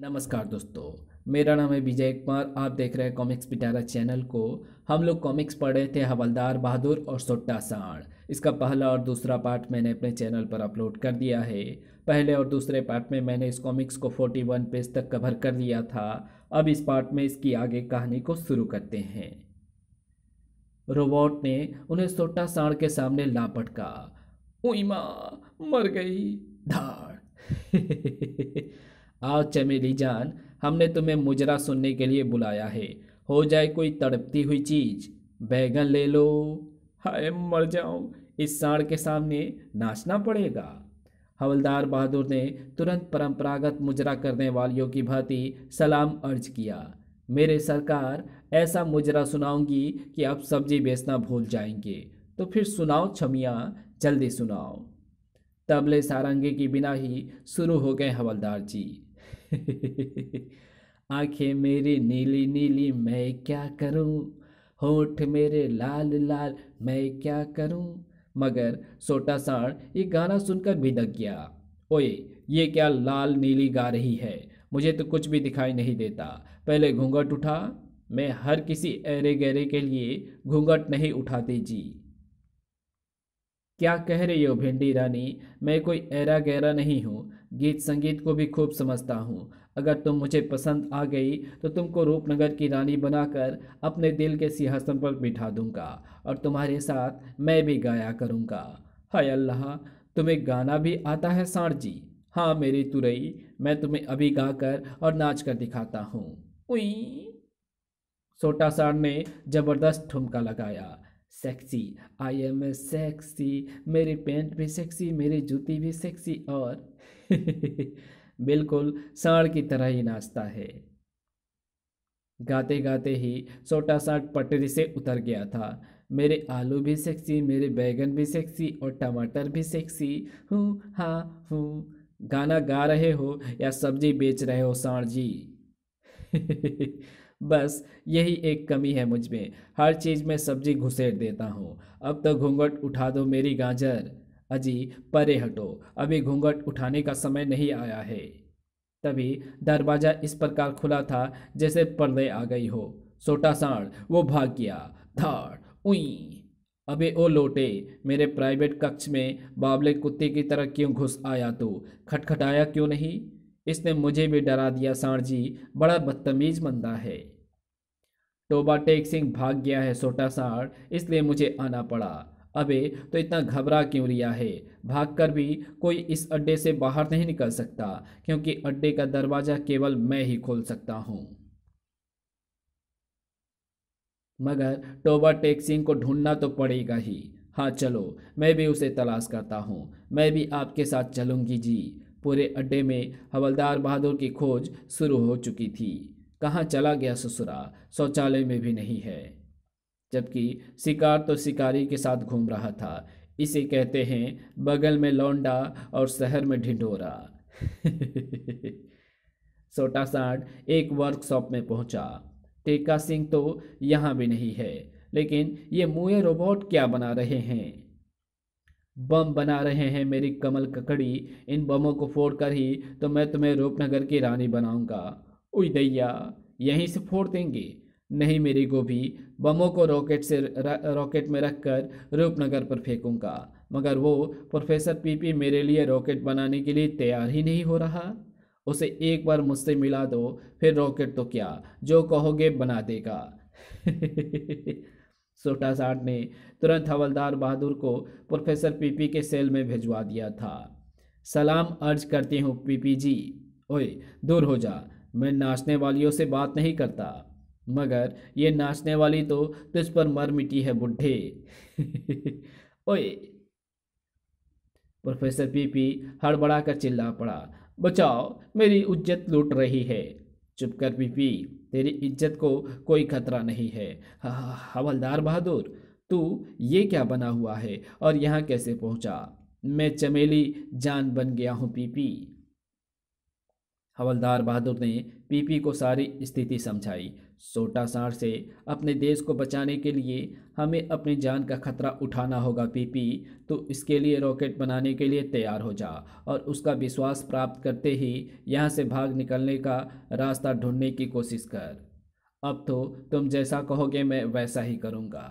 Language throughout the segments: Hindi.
नमस्कार दोस्तों। मेरा नाम है विजय कुमार। आप देख रहे हैं कॉमिक्स पिटारा चैनल को। हम लोग कॉमिक्स पढ़ रहे थे हवलदार बहादुर और सोट्टा सांड। इसका पहला और दूसरा पार्ट मैंने अपने चैनल पर अपलोड कर दिया है। पहले और दूसरे पार्ट में मैंने इस कॉमिक्स को 41 पेज तक कवर कर लिया था। अब इस पार्ट में इसकी आगे कहानी को शुरू करते हैं। रोबोट ने उन्हें सोट्टा सांड के सामने ला पटका। उई माँ, मर गई। धाड़। आओ चमेली जान, हमने तुम्हें मुजरा सुनने के लिए बुलाया है। हो जाए कोई तड़पती हुई चीज, बैगन ले लो। हाय मर जाऊं, इस सांड के सामने नाचना पड़ेगा। हवलदार बहादुर ने तुरंत परंपरागत मुजरा करने वालियों की भांति सलाम अर्ज किया। मेरे सरकार, ऐसा मुजरा सुनाऊंगी कि आप सब्जी बेचना भूल जाएंगे। तो फिर सुनाओ छमिया, जल्दी सुनाओ। तबले सारंगी की बिना ही शुरू हो गए हवलदार जी। आंखें मेरी नीली नीली मैं क्या करूं, होठ मेरे लाल लाल मैं क्या करूं। मगर सोटा सांड ये गाना सुनकर भिदक गया। ओए, ये क्या लाल नीली गा रही है? मुझे तो कुछ भी दिखाई नहीं देता। पहले घूंघट उठा। मैं हर किसी ऐरे गहरे के लिए घूंघट नहीं उठाती जी। क्या कह रही हो भिंडी रानी? मैं कोई ऐरा गहरा नहीं हूँ। गीत संगीत को भी खूब समझता हूँ। अगर तुम मुझे पसंद आ गई तो तुमको रूपनगर की रानी बनाकर अपने दिल के सिंहासन पर बिठा दूंगा और तुम्हारे साथ मैं भी गाया करूंगा। हाय अल्लाह, तुम्हें गाना भी आता है सांड जी? हाँ मेरी तुरई, मैं तुम्हें अभी गाकर और नाच कर दिखाता हूँ। उई। छोटा सांड ने जबरदस्त ठुमका लगाया। Sexy, I am a sexy, मेरी पैंट भी सेक्सी, मेरी जूती भी सेक्सी और बिल्कुल सांड की तरह ही नाचता है। गाते गाते ही छोटा सांड पटरी से उतर गया था। मेरे आलू भी सेक्सी, मेरे बैगन भी सेक्सी और टमाटर भी सेक्सी। हूँ हाँ हूँ। गाना गा रहे हो या सब्जी बेच रहे हो सांड जी? बस यही एक कमी है मुझ में, हर चीज में सब्जी घुसेड़ देता हूँ। अब तो घूंघट उठा दो मेरी गाजर। अजी परे हटो, अभी घूंघट उठाने का समय नहीं आया है। तभी दरवाजा इस प्रकार खुला था जैसे पर्दे आ गई हो। सोटा सांड वो भाग गया। धाड़। उई। अबे ओ लोटे, मेरे प्राइवेट कक्ष में बावले कुत्ते की तरह क्यों घुस आया तू? खटखटाया क्यों नहीं? इसने मुझे भी डरा दिया सांड जी, बड़ा बदतमीज बंदा है। टोबा टेक सिंह भाग गया है सोटा सांड, इसलिए मुझे आना पड़ा। अबे तो इतना घबरा क्यों रिया है? भागकर भी कोई इस अड्डे से बाहर नहीं निकल सकता, क्योंकि अड्डे का दरवाजा केवल मैं ही खोल सकता हूँ। मगर टोबा टेक सिंह को ढूंढना तो पड़ेगा ही। हाँ चलो, मैं भी उसे तलाश करता हूँ। मैं भी आपके साथ चलूंगी जी। पूरे अड्डे में हवलदार बहादुर की खोज शुरू हो चुकी थी। कहाँ चला गया ससुरा? शौचालय में भी नहीं है। जबकि शिकार तो शिकारी के साथ घूम रहा था। इसे कहते हैं बगल में लौंडा और शहर में ढिंढोरा। छोटा सांड एक वर्कशॉप में पहुंचा। टेका सिंह तो यहाँ भी नहीं है। लेकिन ये मुए रोबोट क्या बना रहे हैं? बम बना रहे हैं मेरी कमल ककड़ी। इन बमों को फोड़कर ही तो मैं तुम्हें रूपनगर की रानी बनाऊंगा। उई दैया, यहीं से फोड़ देंगे? नहीं मेरी गोभी, बमों को रॉकेट में रखकर रूपनगर पर फेंकूंगा। मगर वो प्रोफेसर पीपी मेरे लिए रॉकेट बनाने के लिए तैयार ही नहीं हो रहा। उसे एक बार मुझसे मिला दो, फिर रॉकेट तो क्या, जो कहोगे बना देगा। छोटा सांड ने तुरंत हवलदार बहादुर को प्रोफेसर पीपी के सेल में भिजवा दिया था। सलाम अर्ज करती हूँ पीपी जी। ओए दूर हो जा, मैं नाचने वालियों से बात नहीं करता। मगर ये नाचने वाली तो तुझ पर मर मिटी है बुढ़े। ओए। प्रोफेसर पीपी हड़बड़ा कर चिल्ला पड़ा। बचाओ, मेरी इज्जत लूट रही है। चुप कर पीपी, तेरी इज्जत को कोई खतरा नहीं है। हवलदार बहादुर, तू ये क्या बना हुआ है और यहाँ कैसे पहुंचा? मैं चमेली जान बन गया हूँ पीपी। हवलदार बहादुर ने पीपी को सारी स्थिति समझाई। सोटा सांड से अपने देश को बचाने के लिए हमें अपनी जान का खतरा उठाना होगा पीपी। तो इसके लिए रॉकेट बनाने के लिए तैयार हो जा और उसका विश्वास प्राप्त करते ही यहाँ से भाग निकलने का रास्ता ढूंढने की कोशिश कर। अब तो तुम जैसा कहोगे मैं वैसा ही करूँगा।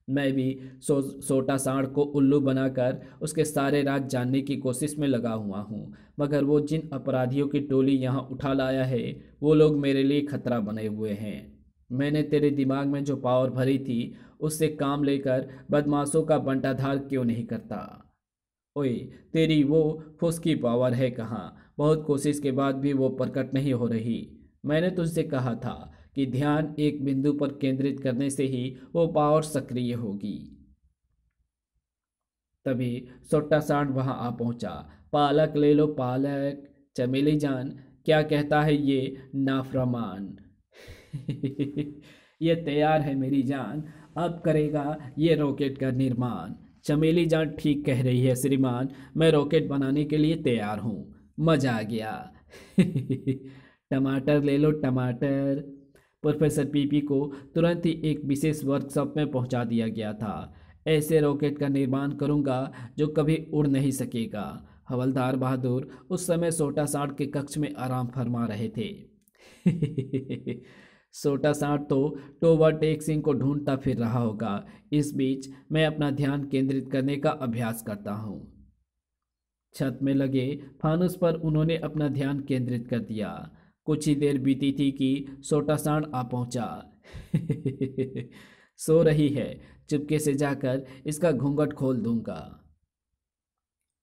मैं भी सोटा सांड को उल्लू बनाकर उसके सारे राज जानने की कोशिश में लगा हुआ हूँ, मगर वो जिन अपराधियों की टोली यहाँ उठा लाया है वो लोग मेरे लिए खतरा बने हुए हैं। मैंने तेरे दिमाग में जो पावर भरी थी उससे काम लेकर बदमाशों का बंटाधार क्यों नहीं करता। ओए, तेरी वो फुसकी पावर है कहाँ? बहुत कोशिश के बाद भी वो प्रकट नहीं हो रही। मैंने तुझसे कहा था कि ध्यान एक बिंदु पर केंद्रित करने से ही वो पावर सक्रिय होगी। तभी सोटा सांड वहां आ पहुंचा। पालक ले लो पालक, चमेली जान, क्या कहता है ये नाफरमान। ये तैयार है मेरी जान, अब करेगा ये रॉकेट का निर्माण। चमेली जान ठीक कह रही है श्रीमान, मैं रॉकेट बनाने के लिए तैयार हूँ। मजा आ गया। टमाटर ले लो टमाटर। प्रोफेसर पीपी को तुरंत ही एक विशेष वर्कशॉप में पहुंचा दिया गया था। ऐसे रॉकेट का निर्माण करूंगा जो कभी उड़ नहीं सकेगा। हवलदार बहादुर उस समय सोटा सांड के कक्ष में आराम फरमा रहे थे। सोटा सांड तो टोबा टेक सिंह को ढूंढता फिर रहा होगा। इस बीच मैं अपना ध्यान केंद्रित करने का अभ्यास करता हूँ। छत में लगे फानुस पर उन्होंने अपना ध्यान केंद्रित कर दिया। कुछ ही देर बीती थी कि सोटा सांड आ पहुंचा। सो रही है, चुपके से जाकर इसका घूंघट खोल दूंगा।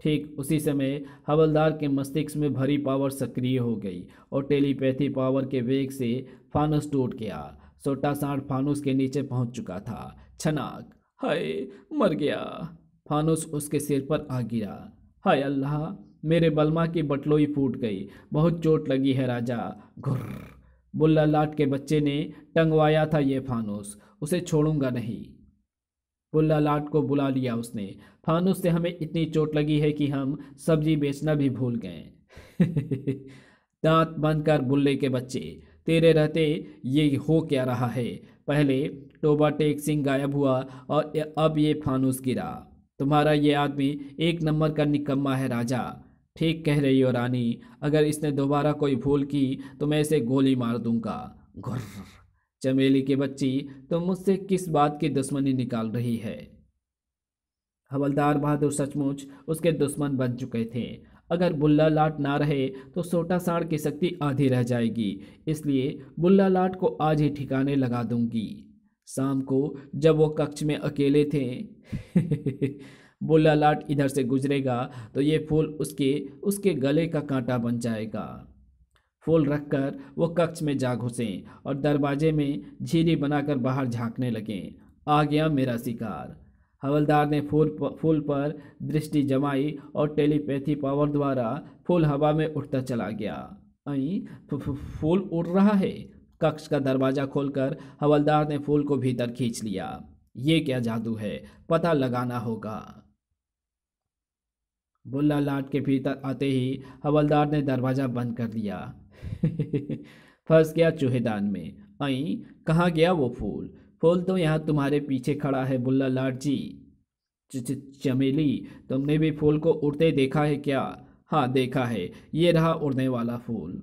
ठीक उसी समय हवलदार के मस्तिष्क में भरी पावर सक्रिय हो गई और टेलीपैथी पावर के वेग से फानुस टूट गया। सोटा सांड फानुस के नीचे पहुंच चुका था। छनाक, हाय, मर गया। फानुस उसके सिर पर आ गिरा। हाय अल्लाह, मेरे बलमा की बटलोई फूट गई, बहुत चोट लगी है राजा। घुर्र। बुल्ला लाट के बच्चे ने टंगवाया था ये फानुस, उसे छोड़ूंगा नहीं। बुल्ला लाट को बुला लिया उसने। फानुस से हमें इतनी चोट लगी है कि हम सब्जी बेचना भी भूल गए। दांत बंद कर बुल्ले के बच्चे, तेरे रहते ये हो क्या रहा है? पहले टोबा टेक सिंह गायब हुआ और अब ये फानुस गिरा। तुम्हारा ये आदमी एक नंबर का निकम्मा है राजा। ठीक कह रही हो रानी, अगर इसने दोबारा कोई भूल की तो मैं इसे गोली मार दूंगा। घुर्र। चमेली के बच्ची, तुम मुझसे किस बात की दुश्मनी निकाल रही है? हवलदार बहादुर सचमुच उसके दुश्मन बन चुके थे। अगर बुल्ला लाट ना रहे तो सोटा सांड की शक्ति आधी रह जाएगी, इसलिए बुल्ला लाट को आज ही ठिकाने लगा दूंगी। शाम को जब वो कक्ष में अकेले थे, बुल्ला लाट इधर से गुजरेगा तो ये फूल उसके उसके गले का कांटा बन जाएगा। फूल रखकर वो कक्ष में जा घुसे और दरवाजे में झीरी बनाकर बाहर झांकने लगे। आ गया मेरा शिकार। हवलदार ने फूल पर दृष्टि जमाई और टेलीपैथी पावर द्वारा फूल हवा में उड़ता चला गया। फूल उड़ रहा है। कक्ष का दरवाजा खोलकर हवलदार ने फूल को भीतर खींच लिया। ये क्या जादू है, पता लगाना होगा। बुल्ला लाट के भीतर आते ही हवलदार ने दरवाजा बंद कर दिया। फंस गया चूहेदान में। कहाँ गया वो फूल? फूल तो यहाँ तुम्हारे पीछे खड़ा है बुल्ला लाट जी। चमेली, तुमने भी फूल को उड़ते देखा है क्या? हाँ देखा है, ये रहा उड़ने वाला फूल।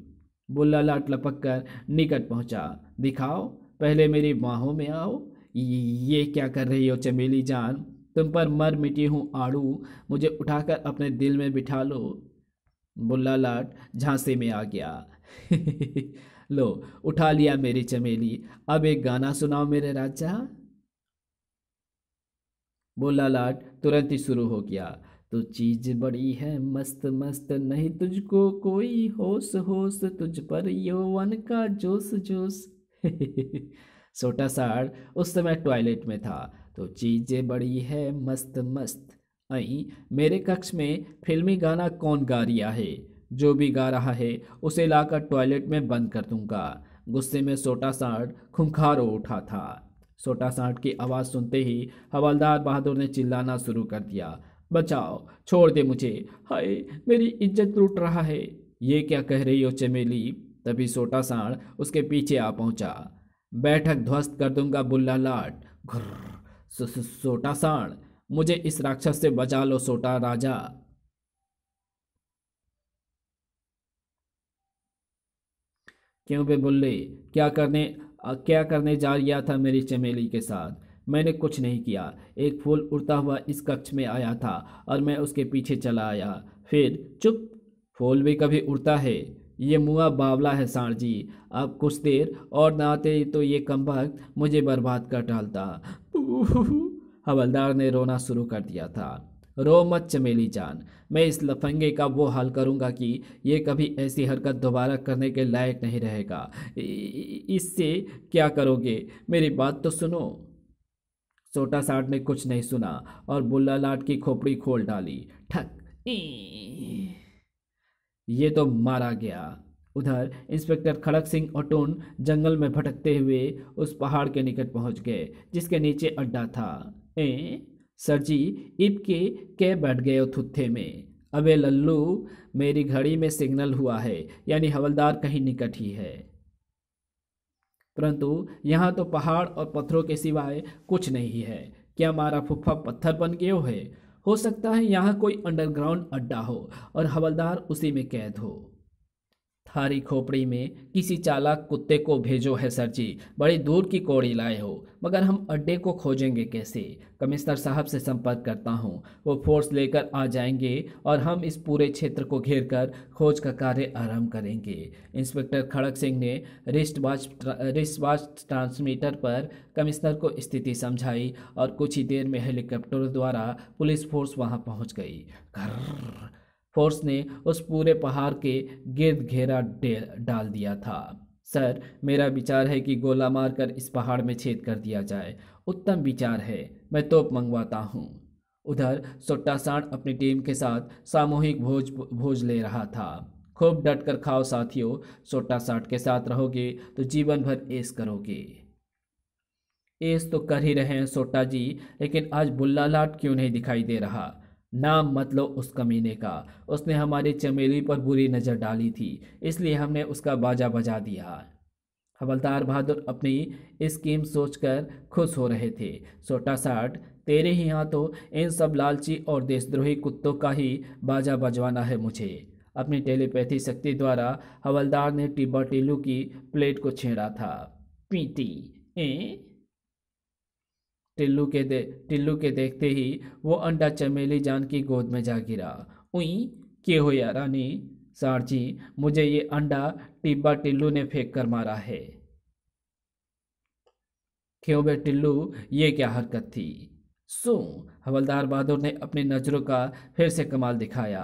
बुल्ला लाट लपक कर निकट पहुंचा। दिखाओ, पहले मेरी बाहों में आओ। ये क्या कर रही हो चमेली जान? तुम पर मर मिटी हूँ आड़ू, मुझे उठाकर अपने दिल में बिठा लो। बुल्ला लाट झांसे में आ गया। लो, उठा लिया मेरी चमेली, अब एक गाना सुनाओ मेरे राजा। बुल्ला लाट तुरंत ही शुरू हो गया। तो चीज बड़ी है मस्त मस्त, नहीं तुझको कोई होश होश, तुझ पर यौवन का जोश जोश। सोटा सांड उस समय टॉयलेट में था। तो चीजें बड़ी है मस्त मस्त। मेरे कक्ष में फिल्मी गाना कौन गा रिया है? जो भी गा रहा है उसे लाकर टॉयलेट में बंद कर दूंगा। गुस्से में सोटा सांड खूंखार हो उठा था। सोटा सांड की आवाज़ सुनते ही हवलदार बहादुर ने चिल्लाना शुरू कर दिया। बचाओ, छोड़ दे मुझे, हाय मेरी इज्जत लूट रहा है। ये क्या कह रही हो चमेली? तभी सोटा सांड उसके पीछे आ पहुंचा। बैठक ध्वस्त कर दूंगा बुल्ला लाट। घुर्र। सोटा सांड, मुझे इस राक्षस से बचा लो सोटा राजा। क्यों बे बुल्ले, क्या करने जा रहा था मेरी चमेली के साथ? मैंने कुछ नहीं किया। एक फूल उड़ता हुआ इस कक्ष में आया था और मैं उसके पीछे चला आया। फिर चुप। फूल भी कभी उड़ता है? ये मुआ बावला है सांड जी। अब कुछ देर और न आते तो ये कमबख्त मुझे बर्बाद कर डालता। हवलदार ने रोना शुरू कर दिया था। रो मत चमेली जान, मैं इस लफंगे का वो हाल करूंगा कि ये कभी ऐसी हरकत दोबारा करने के लायक नहीं रहेगा। इससे क्या करोगे? मेरी बात तो सुनो। सोटा साठ ने कुछ नहीं सुना और बुल्ला लाट की खोपड़ी खोल डाली। ठक। ई। ये तो मारा गया। उधर इंस्पेक्टर खड़क सिंह और टून जंगल में भटकते हुए उस पहाड़ के निकट पहुंच गए जिसके नीचे अड्डा था। सर जी, इब के बैठ गए हो थुत्थे में? अबे लल्लू, मेरी घड़ी में सिग्नल हुआ है, यानी हवलदार कहीं निकट ही है। परंतु यहाँ तो पहाड़ और पत्थरों के सिवाय कुछ नहीं है। क्या हमारा फुफ्फा पत्थर बन गया है? हो सकता है यहाँ कोई अंडरग्राउंड अड्डा हो और हवलदार उसी में कैद हो। थारी खोपड़ी में किसी चालाक कुत्ते को भेजो है सर जी। बड़ी दूर की कौड़ी लाए हो, मगर हम अड्डे को खोजेंगे कैसे? कमिश्नर साहब से संपर्क करता हूँ, वो फोर्स लेकर आ जाएंगे और हम इस पूरे क्षेत्र को घेर कर खोज का कार्य आरंभ करेंगे। इंस्पेक्टर खड़क सिंह ने रिस्टवॉच ट्रांसमीटर पर कमिश्नर को स्थिति समझाई और कुछ ही देर में हेलीकॉप्टर द्वारा पुलिस फोर्स वहाँ पहुँच गई। घर फोर्स ने उस पूरे पहाड़ के गिर्द घेरा डाल दिया था। सर, मेरा विचार है कि गोला मारकर इस पहाड़ में छेद कर दिया जाए। उत्तम विचार है, मैं तोप मंगवाता हूँ। उधर सोट्टा सांड अपनी टीम के साथ सामूहिक भोज ले रहा था। खूब डट कर खाओ साथियों, सोट्टा सांड के साथ रहोगे तो जीवन भर ऐश करोगे। ऐश तो कर ही रहे हैं सोट्टा जी, लेकिन आज बुल्ला लाट क्यों नहीं दिखाई दे रहा? नाम मत लो उस कमीने का। उसने हमारी चमेली पर बुरी नज़र डाली थी, इसलिए हमने उसका बाजा बजा दिया। हवलदार बहादुर अपनी स्कीम सोचकर खुश हो रहे थे। सोटा साठ, तेरे ही यहाँ तो इन सब लालची और देशद्रोही कुत्तों का ही बाजा बजवाना है मुझे। अपनी टेलीपैथी शक्ति द्वारा हवलदार ने टिब्बा टिल्लू की प्लेट को छेड़ा था। पीटी। टिल्लू के देखते ही वो अंडा चमेली जान की गोद में जा गिरा। उई, के हो या रानी? सार जी, मुझे ये अंडा टिब्बा टिल्लू ने फेंक कर मारा है। क्यों बे टिल्लू, ये क्या हरकत थी? सो हवलदार बहादुर ने अपनी नजरों का फिर से कमाल दिखाया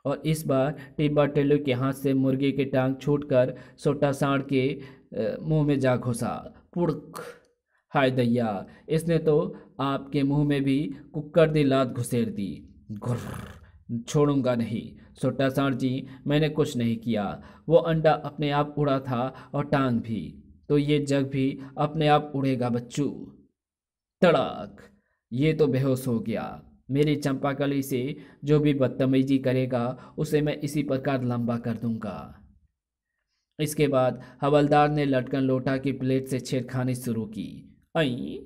और इस बार टिब्बा टिल्लू के हाथ से मुर्गी की टांग छूटकर सोटा सांड के मुंह में जा घुसा। पुड़क। हाय दैया, इसने तो आपके मुंह में भी कुक्कर दी लात घुसेड़ दी। गुर्र, छोड़ूंगा नहीं। सोटा सांड जी, मैंने कुछ नहीं किया। वो अंडा अपने आप उड़ा था और टांग भी, तो ये जग भी अपने आप उड़ेगा बच्चू। तड़ाक। ये तो बेहोश हो गया। मेरी चंपाकली से जो भी बदतमीजी करेगा उसे मैं इसी प्रकार लंबा कर दूंगा। इसके बाद हवलदार ने लटकन लोटा की प्लेट से छेड़खानी शुरू की। आई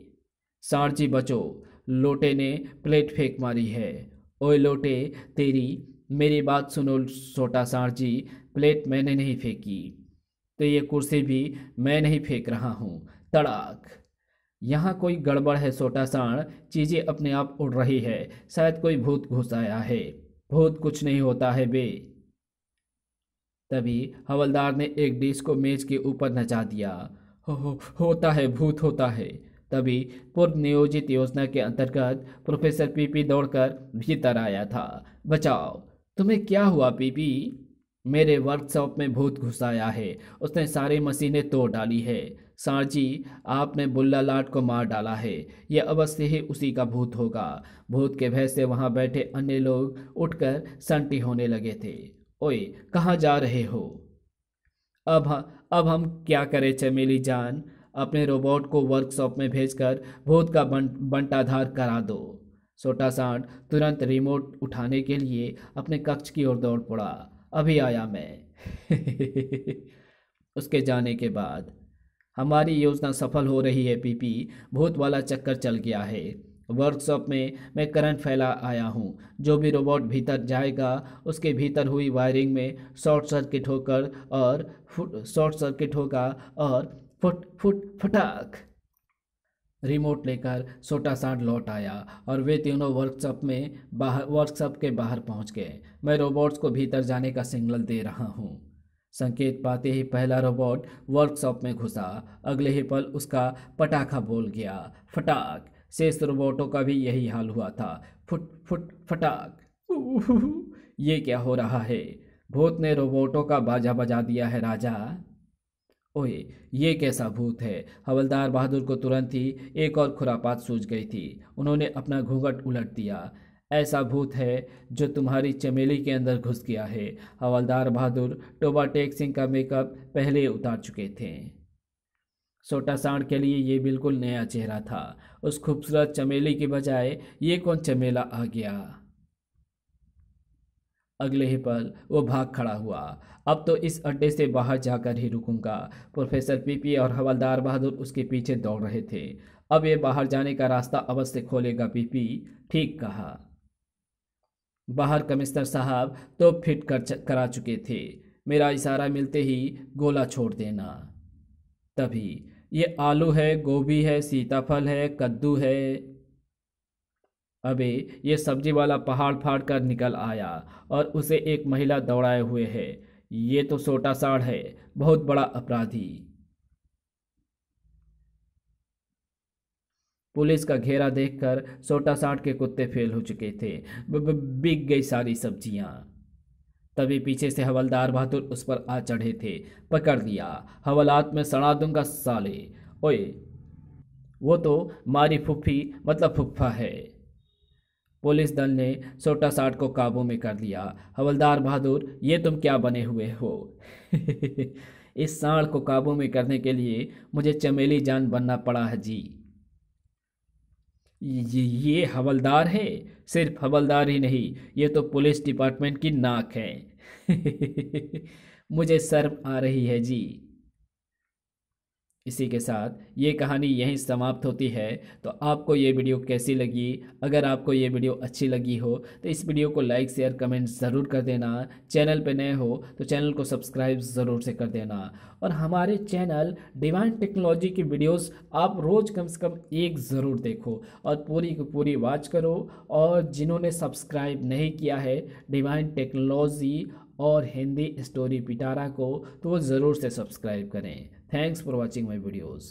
सांड जी बचो, लोटे ने प्लेट फेंक मारी है। ओए लोटे तेरी, मेरी बात सुनो छोटा सांड जी, प्लेट मैंने नहीं फेंकी, तो ये कुर्सी भी मैं नहीं फेंक रहा हूँ। तड़ाक। यहाँ कोई गड़बड़ है सोटा सांड, चीज़ें अपने आप उड़ रही है, शायद कोई भूत घुस आया है। भूत कुछ नहीं होता है बे। तभी हवलदार ने एक डिश को मेज के ऊपर नचा दिया। होता है, भूत होता है। तभी पूर्व नियोजित योजना के अंतर्गत प्रोफेसर पीपी दौड़कर भीतर आया था। बचाओ। तुम्हें क्या हुआ पीपी? मेरे वर्कशॉप में भूत घुस आया है, उसने सारी मशीनें तोड़ डाली है। सांड जी, आपने बुल्ला लाट को मार डाला है, यह अवश्य ही उसी का भूत होगा। भूत के भय से वहां बैठे अन्य लोग उठकर संटी होने लगे थे। ओए, कहाँ जा रहे हो? अब हम क्या करें चमेली जान? अपने रोबोट को वर्कशॉप में भेजकर भूत का बंटाधार करा दो। सोटा सांड तुरंत रिमोट उठाने के लिए अपने कक्ष की ओर दौड़ पड़ा। अभी आया मैं। उसके जाने के बाद हमारी योजना सफल हो रही है पीपी। भूत वाला चक्कर चल गया है। वर्कशॉप में मैं करंट फैला आया हूँ। जो भी रोबोट भीतर जाएगा उसके भीतर हुई वायरिंग में शॉर्ट सर्किट होगा और फुट फुट फटाक। रिमोट लेकर छोटा सांड लौट आया और वे तीनों वर्कशॉप के बाहर पहुंच गए। मैं रोबोट्स को भीतर जाने का सिग्नल दे रहा हूं। संकेत पाते ही पहला रोबोट वर्कशॉप में घुसा। अगले ही पल उसका पटाखा बोल गया, फटाक। शेष रोबोटों का भी यही हाल हुआ था, फुट फुट फटाक। ये क्या हो रहा है? भूत ने रोबोटों का बाजा बजा दिया है राजा। ओए, ये कैसा भूत है? हवलदार बहादुर को तुरंत ही एक और खुरापात सूझ गई थी। उन्होंने अपना घूंघट उलट दिया। ऐसा भूत है जो तुम्हारी चमेली के अंदर घुस गया है। हवलदार बहादुर टोबा टेक सिंह का मेकअप पहले ही उतार चुके थे। छोटा सांड के लिए ये बिल्कुल नया चेहरा था। उस खूबसूरत चमेली की बजाय ये कौन चमेला आ गया? अगले ही पल वो भाग खड़ा हुआ। अब तो इस अड्डे से बाहर जाकर ही रुकूंगा। प्रोफेसर पीपी और हवलदार बहादुर उसके पीछे दौड़ रहे थे। अब ये बाहर जाने का रास्ता अवश्य खोलेगा पीपी। ठीक कहा। बाहर कमिश्नर साहब तो फिट करा चुके थे। मेरा इशारा मिलते ही गोला छोड़ देना। तभी ये आलू है, गोभी है, सीताफल है, कद्दू है। अबे, ये सब्जी वाला पहाड़ फाड़ कर निकल आया और उसे एक महिला दौड़ाए हुए है। ये तो छोटा साड़ है, बहुत बड़ा अपराधी। पुलिस का घेरा देखकर छोटा साड़ के कुत्ते फेल हो चुके थे। बिक गई सारी सब्जियां। तभी पीछे से हवलदार बहादुर उस पर आ चढ़े थे। पकड़ लिया, हवलात में सड़ा दूंगा साले। ओए, वो तो मारी फुफ्फी मतलब फुफ्फा है। पुलिस दल ने छोटा साठ को काबू में कर लिया। हवलदार बहादुर, ये तुम क्या बने हुए हो? इस सांड को काबू में करने के लिए मुझे चमेली जान बनना पड़ा है जी। ये हवलदार है? सिर्फ हवलदार ही नहीं, ये तो पुलिस डिपार्टमेंट की नाक है। मुझे शर्म आ रही है जी। इसी के साथ ये कहानी यहीं समाप्त होती है। तो आपको ये वीडियो कैसी लगी? अगर आपको ये वीडियो अच्छी लगी हो तो इस वीडियो को लाइक शेयर कमेंट ज़रूर कर देना। चैनल पे नए हो तो चैनल को सब्सक्राइब ज़रूर से कर देना। और हमारे चैनल डिवाइन टेक्नोलॉजी की वीडियोस आप रोज़ कम से कम एक ज़रूर देखो और पूरी की पूरी वॉच करो। और जिन्होंने सब्सक्राइब नहीं किया है डिवाइन टेक्नोलॉजी और हिंदी स्टोरी पिटारा को, तो वो ज़रूर से सब्सक्राइब करें। Thanks for watching my videos.